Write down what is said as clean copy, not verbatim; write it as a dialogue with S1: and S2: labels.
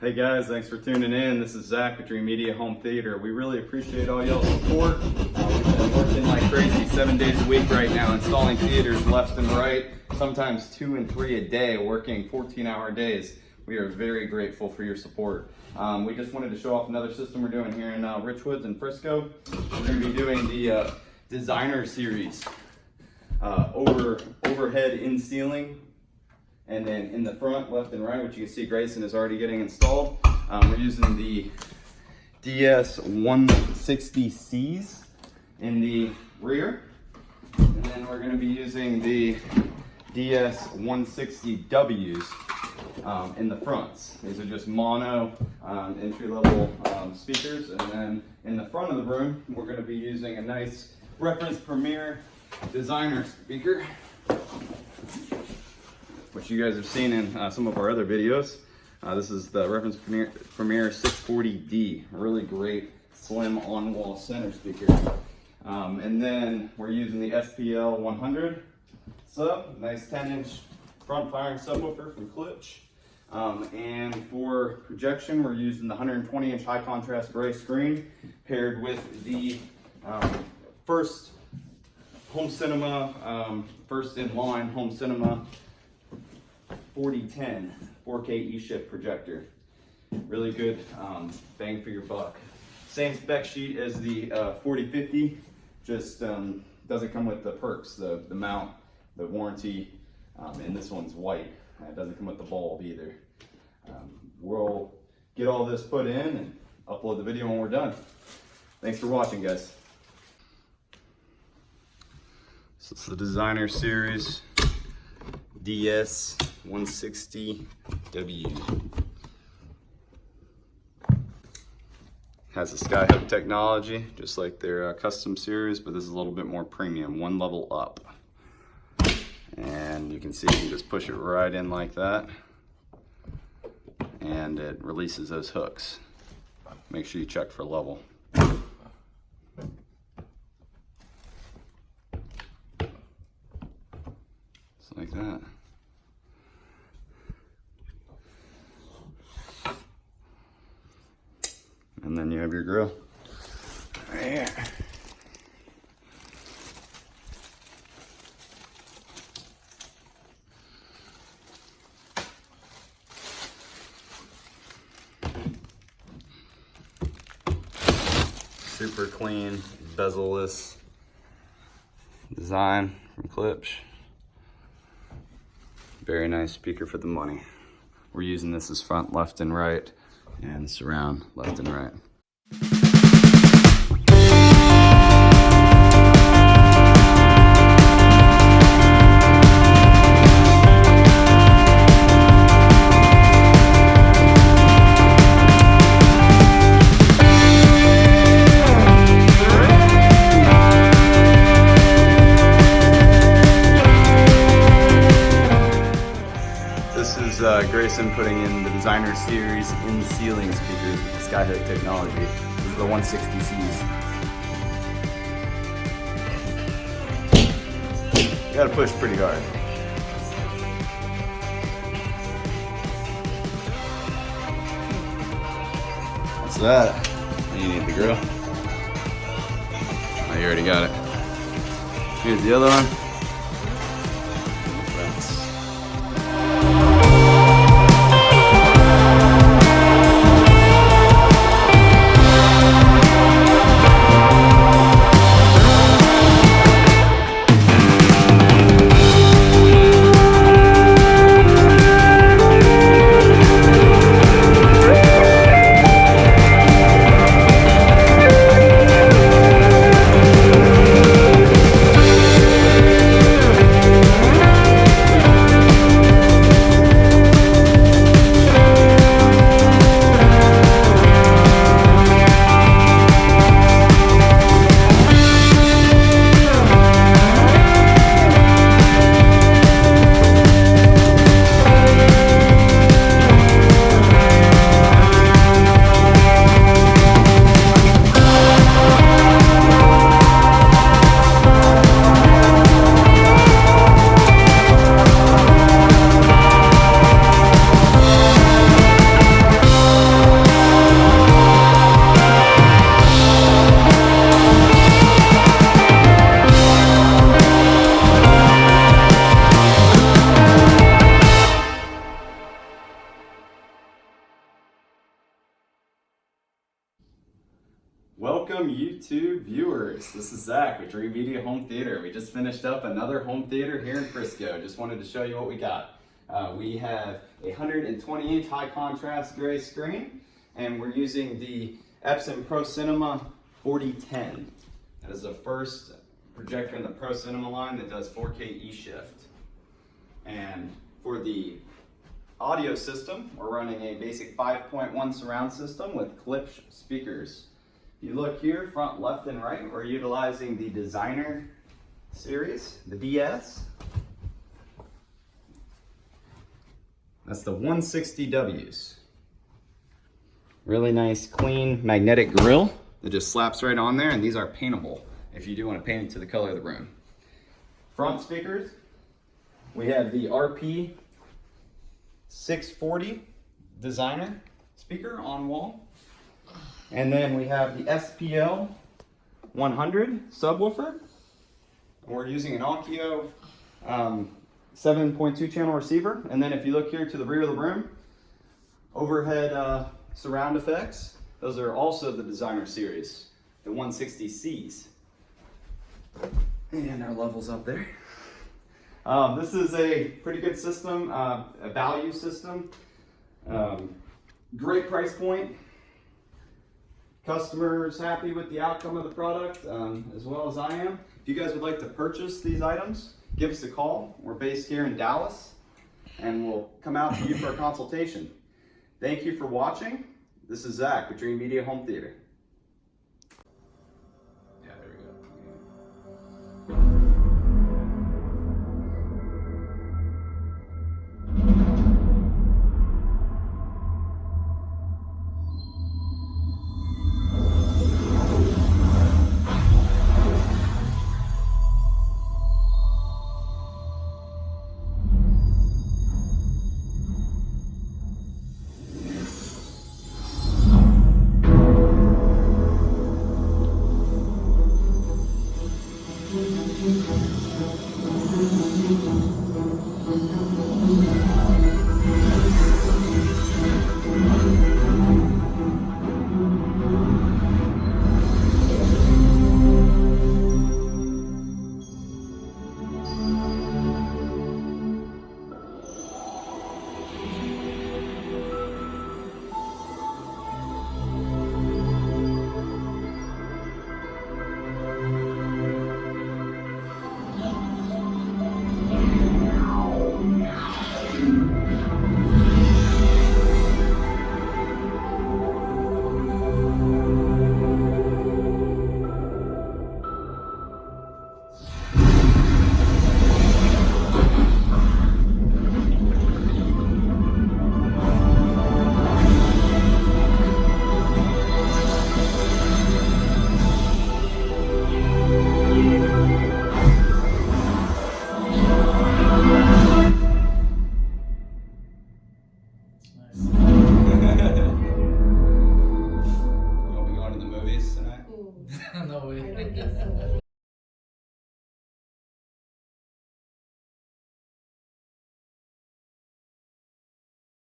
S1: Hey guys, thanks for tuning in. This is Zach with Dreamedia Home Theater. We really appreciate all y'all's support. We've been working like crazy 7 days a week right now, installing theaters left and right, sometimes 2 and 3 a day, working 14-hour days. We are very grateful for your support. We just wanted to show off another system we're doing here in Richwoods and Frisco. We're going to be doing the designer series, overhead in ceiling. And then in the front, left and right, which you can see Grayson is already getting installed. We're using the DS160Cs in the rear. And then we're gonna be using the DS160Ws in the fronts. These are just mono entry-level speakers. And then in the front of the room, we're gonna be using a nice reference Premier designer speaker, which you guys have seen in some of our other videos. This is the reference Premier 640D, really great slim on-wall center speaker. And then we're using the SPL 100 sub, nice 10-inch front firing subwoofer from Klipsch. And for projection, we're using the 120-inch high contrast gray screen paired with the first home cinema, first in line home cinema 4010 4K eShift projector. Really good bang for your buck. Same spec sheet as the 4050, just doesn't come with the perks, the mount, the warranty, and this one's white. It doesn't come with the bulb either. We'll get all this put in and upload the video when we're done. Thanks for watching, guys. So it's the designer series DS160W. Has the skyhook technology, just like their custom series, but this is a little bit more premium, one level up. And you can see you can just push it right in like that, and it releases those hooks. Make sure you check for level. Just like that. And then you have your grill. Right here. Super clean, bezel-less design from Klipsch. Very nice speaker for the money. We're using this as front, left, and right, and surround left and right. This is Grayson putting in the designer series in ceiling speakers with the skyhook technology. This is the 160Cs. You gotta push pretty hard. That's that. You need the grill. Oh, you already got it. Here's the other one. YouTube viewers. This is Zach with Dreamedia Home Theater. We just finished up another home theater here in Frisco. Just wanted to show you what we got. We have a 120-inch high contrast gray screen, and we're using the Epson Pro Cinema 4010. That is the first projector in the Pro Cinema line that does 4K eShift. And for the audio system, we're running a basic 5.1 surround system with Klipsch speakers. If you look here, front, left, and right, we're utilizing the Designer series, the DS. That's the 160Ws. Really nice, clean, magnetic grill that just slaps right on there, and these are paintable if you do want to paint it to the color of the room. Front speakers, we have the RP 640 Designer speaker on wall. And then we have the SPL 100 subwoofer. We're using an Onkyo 7.2 channel receiver. And then if you look here to the rear of the room, overhead surround effects. Those are also the Designer series, the 160Cs. And our levels up there. This is a pretty good system, a value system. Great price point. Customers happy with the outcome of the product, as well as I am. If you guys would like to purchase these items, give us a call. We're based here in Dallas, and we'll come out to you for a consultation. Thank you for watching. This is Zach with Dreamedia Home Theater. Yeah, there we go.